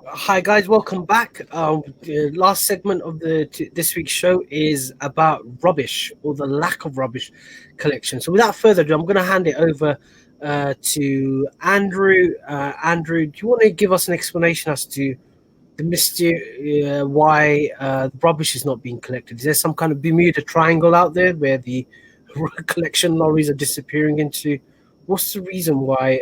Hi guys, welcome back. The last segment of this week's show is about rubbish or the lack of rubbish collection. So without further ado, I'm going to hand it over to Andrew. Andrew, do you want to give us an explanation as to the mystery why rubbish is not being collected? Is there some kind of Bermuda Triangle out there where the collection lorries are disappearing into? What's the reason why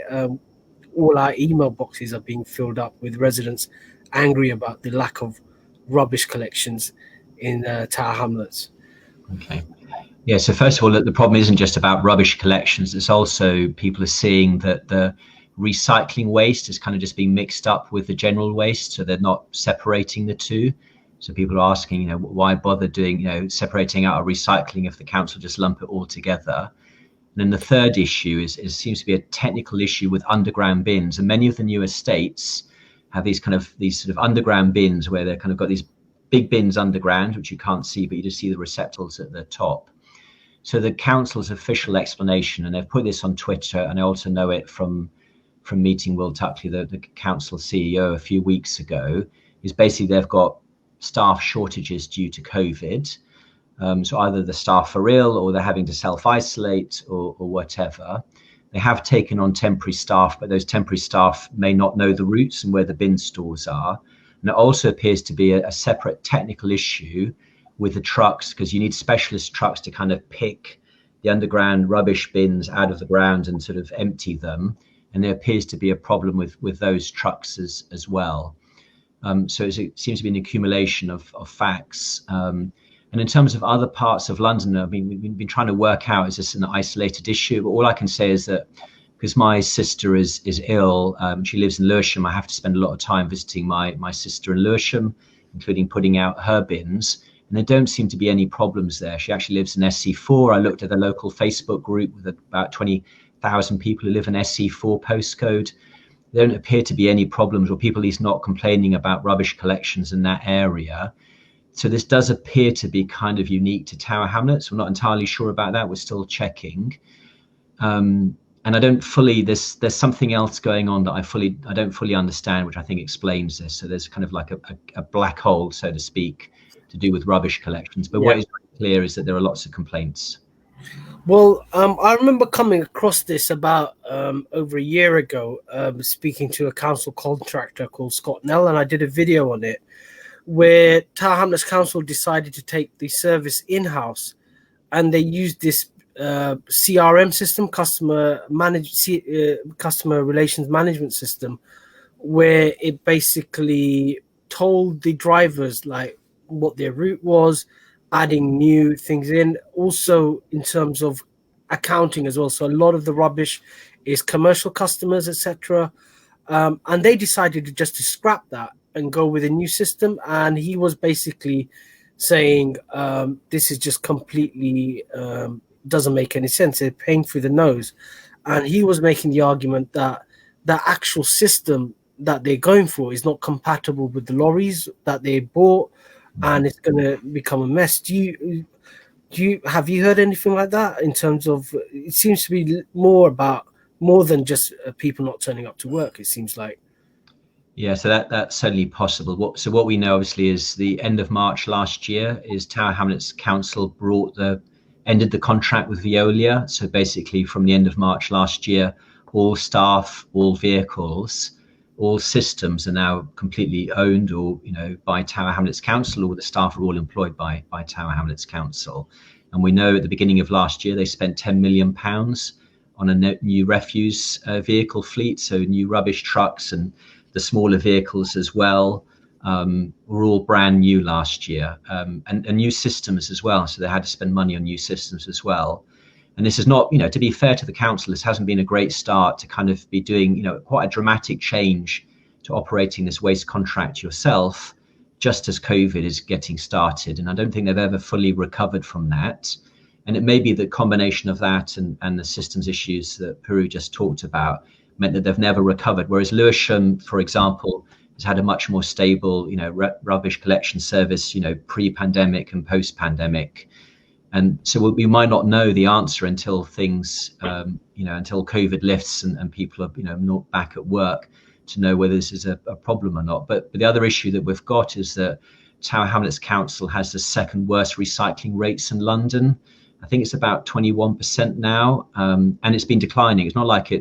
all our email boxes are being filled up with residents angry about the lack of rubbish collections in Tower Hamlets? Okay. Yeah, so first of all, the problem isn't just about rubbish collections. It's also people are seeing that the recycling waste is kind of just being mixed up with the general waste, so they're not separating the two. So people are asking, why bother doing, separating out our recycling if the council just lump it all together? And then the third issue is seems to be a technical issue with underground bins, and many of the new estates have these sort of underground bins where they're kind of got these big bins underground, which you can't see, but you just see the receptacles at the top. So the council's official explanation, and they've put this on Twitter, and I also know it from meeting Will Tuckley, the council CEO, a few weeks ago, is basically they've got staff shortages due to COVID. So either the staff are ill or they're having to self-isolate or whatever. They have taken on temporary staff, but those temporary staff may not know the routes and where the bin stores are. And it also appears to be a separate technical issue with the trucks, because you need specialist trucks to kind of pick the underground rubbish bins out of the ground and sort of empty them. And there appears to be a problem with those trucks as well. So it seems to be an accumulation of facts. And in terms of other parts of London, I mean, we've been trying to work out, is this an isolated issue? But all I can say is that because my sister is ill, she lives in Lewisham, I have to spend a lot of time visiting my sister in Lewisham, including putting out her bins. And there don't seem to be any problems there. She actually lives in SC4. I looked at the local Facebook group with about 20,000 people who live in SC4 postcode. There don't appear to be any problems, or people at least not complaining about rubbish collections in that area. So this does appear to be kind of unique to Tower Hamlets. We're not entirely sure about that. We're still checking. And I don't fully, there's something else going on that I don't fully understand, which I think explains this. So there's kind of like a black hole, so to speak, to do with rubbish collections. But what is clear is that there are lots of complaints. Well, I remember coming across this about over a year ago, speaking to a council contractor called Scott Nell, and I did a video on it, where Tower Hamlets Council decided to take the service in-house, and they used this CRM system, customer relations management system, where it basically told the drivers like what their route was, adding new things in, also in terms of accounting as well. So a lot of the rubbish is commercial customers, etc. And they decided to scrap that and go with a new system. And he was basically saying this is just completely doesn't make any sense. They're paying through the nose. And he was making the argument that the actual system that they're going for is not compatible with the lorries that they bought, and it's going to become a mess. Have you heard anything like that in terms of, it seems to be more than just people not turning up to work, it seems like. Yeah, so that's certainly possible. What we know obviously is the end of March last year is Tower Hamlets Council ended the contract with Veolia. So basically from the end of March last year, all staff, all vehicles, all systems are now completely owned or by Tower Hamlets Council, or the staff are all employed by Tower Hamlets Council. And we know at the beginning of last year they spent £10 million on a new refuse vehicle fleet, so new rubbish trucks, and the smaller vehicles as well were all brand new last year, and new systems as well. So they had to spend money on new systems as well. And this is not, to be fair to the council, this hasn't been a great start to kind of be doing, quite a dramatic change to operating this waste contract yourself, just as COVID is getting started. And I don't think they've ever fully recovered from that. And it may be the combination of that and the systems issues that Peru just talked about meant that they've never recovered. Whereas Lewisham, for example, has had a much more stable, rubbish collection service, pre-pandemic and post-pandemic. And so we might not know the answer until things, until COVID lifts and people are, not back at work. to know whether this is a problem or not. But the other issue that we've got is that Tower Hamlets Council has the second worst recycling rates in London. I think it's about 21% now, and it's been declining. It's not like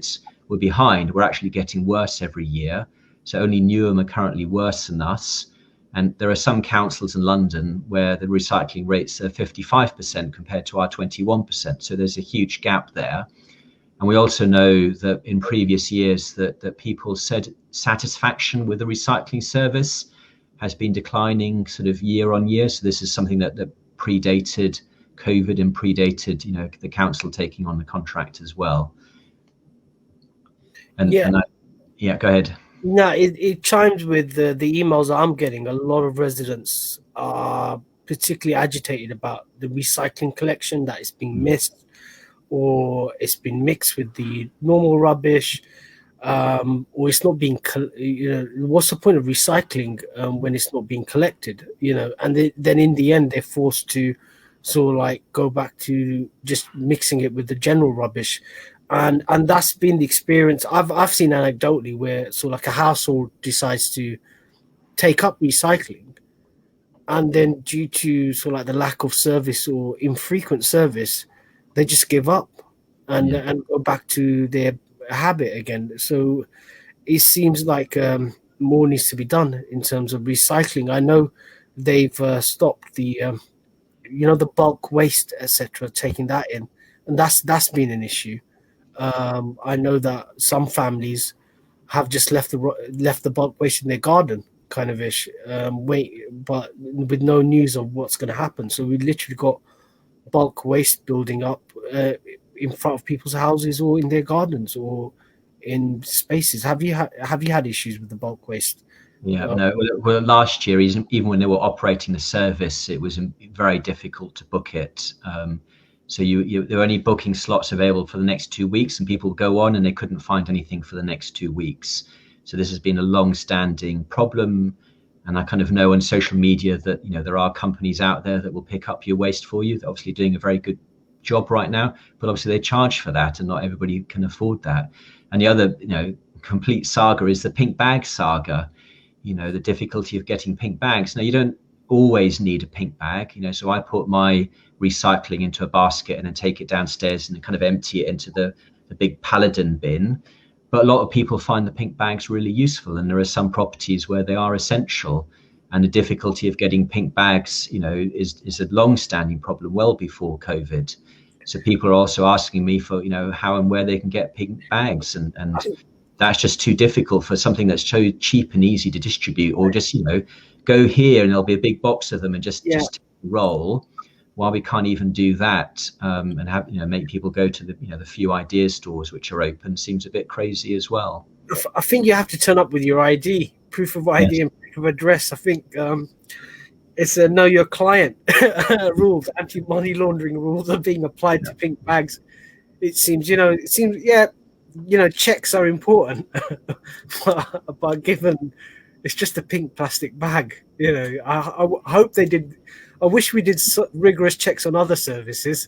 we're behind. We're actually getting worse every year. So only Newham are currently worse than us. And there are some councils in London where the recycling rates are 55% compared to our 21%. So there's a huge gap there. And we also know that in previous years that people's satisfaction with the recycling service has been declining sort of year on year. So this is something that predated COVID and predated, the council taking on the contract as well. And go ahead. No, it chimes with the emails I'm getting. A lot of residents are particularly agitated about the recycling collection, that it's being missed or it's been mixed with the normal rubbish, or it's not being, what's the point of recycling when it's not being collected, and then in the end they're forced to sort of like go back to just mixing it with the general rubbish. And that's been the experience I've seen anecdotally, where sort of like a household decides to take up recycling, and then due to sort of like the lack of service or infrequent service, they just give up and go back to their habit again. So it seems like more needs to be done in terms of recycling. I know they've stopped the the bulk waste, etc., taking that in, and that's been an issue. I know that some families have just left the bulk waste in their garden, kind of ish, but with no news of what's going to happen. So we literally got bulk waste building up in front of people's houses or in their gardens or in spaces. Have you had issues with the bulk waste? No. Well, last year, even when they were operating the service, it was very difficult to book it. So there were only booking slots available for the next 2 weeks, and people go on and they couldn't find anything for the next 2 weeks. So this has been a long-standing problem. And I kind of know on social media that, there are companies out there that will pick up your waste for you. They're obviously doing a very good job right now, but obviously they charge for that, and not everybody can afford that. And the other, complete saga is the pink bag saga. The difficulty of getting pink bags. Now, you don't always need a pink bag, so I put my recycling into a basket and then take it downstairs and kind of empty it into the big Paladin bin. But a lot of people find the pink bags really useful, and there are some properties where they are essential. And the difficulty of getting pink bags, is a long-standing problem well before COVID. So people are also asking me for, how and where they can get pink bags, and that's just too difficult for something that's so cheap and easy to distribute, or just, go here and there'll be a big box of them and just roll. While we can't even do that, and have make people go to the few idea stores which are open, seems a bit crazy as well. I think you have to turn up with your ID, proof of ID, and proof of address. I think it's a know your client rules, anti-money laundering rules are being applied to pink bags. It seems, checks are important, but given it's just a pink plastic bag, I hope they did. I wish we did rigorous checks on other services.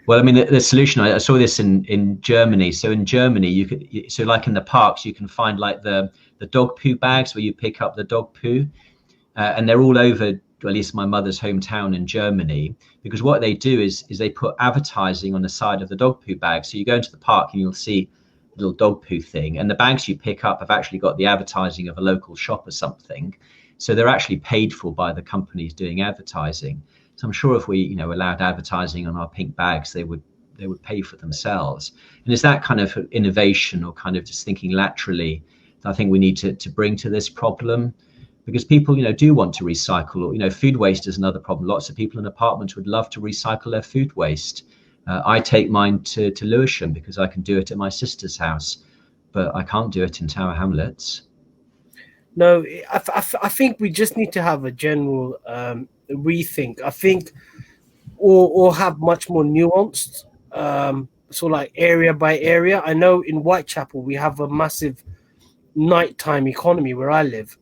Well, I mean, the solution, I saw this in Germany. So in Germany, like in the parks, you can find like the dog poo bags where you pick up the dog poo, and they're all over, at least my mother's hometown in Germany, because what they do is they put advertising on the side of the dog poo bag. So you go into the park and you'll see a little dog poo thing, and the bags you pick up have actually got the advertising of a local shop or something. So they're actually paid for by the companies doing advertising. So I'm sure if we, allowed advertising on our pink bags, they would pay for themselves. And it's that kind of innovation, or kind of just thinking laterally, that I think we need to bring to this problem, because people, do want to recycle. Or, food waste is another problem. Lots of people in apartments would love to recycle their food waste. I take mine to Lewisham because I can do it at my sister's house, but I can't do it in Tower Hamlets. No, I think we just need to have a general rethink. I think, or have much more nuanced, sort of like area by area. I know in Whitechapel we have a massive nighttime economy where I live,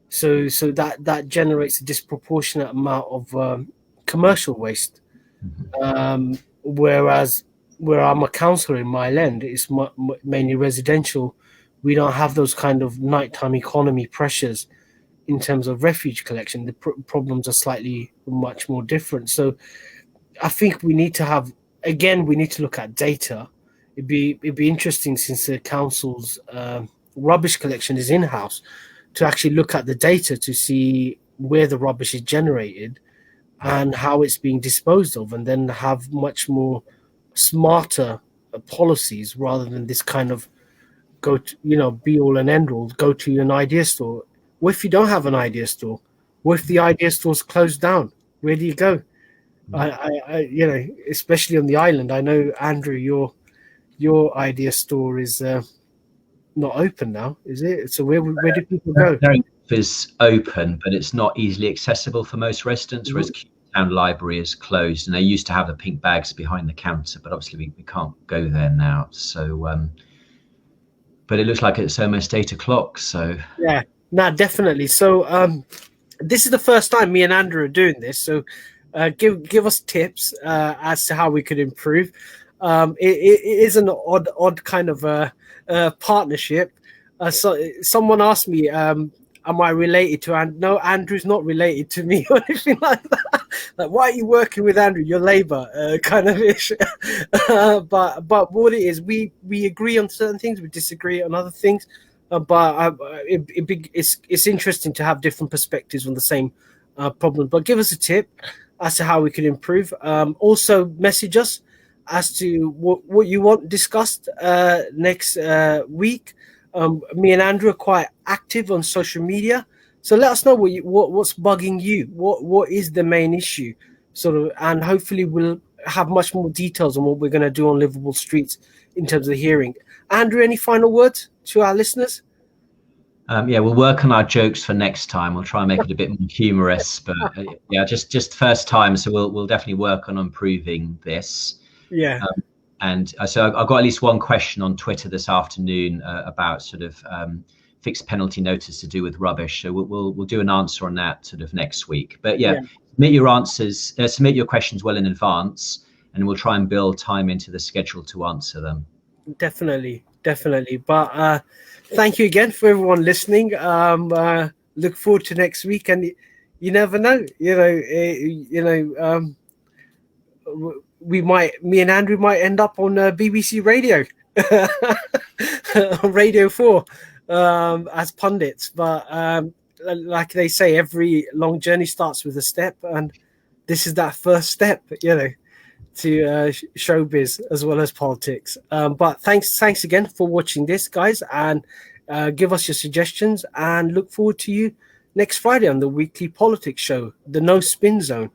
so that generates a disproportionate amount of commercial waste. Whereas where I'm a councillor in Mile End, it's mainly residential, we don't have those kind of nighttime economy pressures in terms of refuge collection. The problems are slightly much more different. So I think we need to have, again, we need to look at data. It'd be interesting, since the council's rubbish collection is in-house, to actually look at the data to see where the rubbish is generated and how it's being disposed of, and then have much more smarter policies, rather than this kind of go to, be all and end all, go to an idea store. What if you don't have an idea store? What if the idea store's closed down? Where do you go? Especially on the island, I know, Andrew, your idea store is not open now, is it? So where do people go? It's open, but it's not easily accessible for most residents, whereas Town Library is closed, and they used to have the pink bags behind the counter, but obviously we can't go there now. So, but it looks like it's almost 8 o'clock. So yeah, no, definitely. So this is the first time me and Andrew are doing this. So give us tips as to how we could improve. It is an odd kind of partnership. So someone asked me, am I related to Andrew? No, Andrew's not related to me or anything like that. Like, why are you working with Andrew? You're Labour, kind of ish. But what it is, we agree on certain things, we disagree on other things. But it's interesting to have different perspectives on the same problem. But give us a tip as to how we can improve. Also, message us as to what you want discussed next week. Me and Andrew are quite active on social media, so let us know what's bugging you. What is the main issue, sort of, and hopefully we'll have much more details on what we're going to do on Livable Streets in terms of the hearing. Andrew, any final words to our listeners? Yeah, we'll work on our jokes for next time. We'll try and make it a bit more humorous, but yeah, just first time, so we'll definitely work on improving this. Yeah. And so I've got at least one question on Twitter this afternoon about sort of fixed penalty notice to do with rubbish. So we'll do an answer on that sort of next week. But yeah. Submit your questions well in advance, and we'll try and build time into the schedule to answer them. Definitely. But thank you again for everyone listening. Look forward to next week, and you never know. Me and Andrew might end up on BBC Radio, Radio 4, as pundits. But like they say, every long journey starts with a step, and this is that first step, to showbiz as well as politics. But thanks again for watching this, guys, and give us your suggestions, and look forward to you next Friday on the weekly politics show, the No Spin Zone.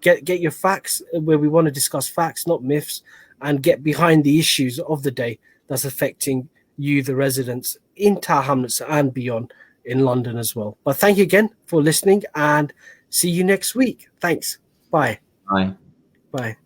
Get your facts, where we want to discuss facts, not myths, and get behind the issues of the day that's affecting you, the residents in Tower Hamlets and beyond in London as well. But thank you again for listening, and see you next week. Thanks. Bye. Bye. Bye.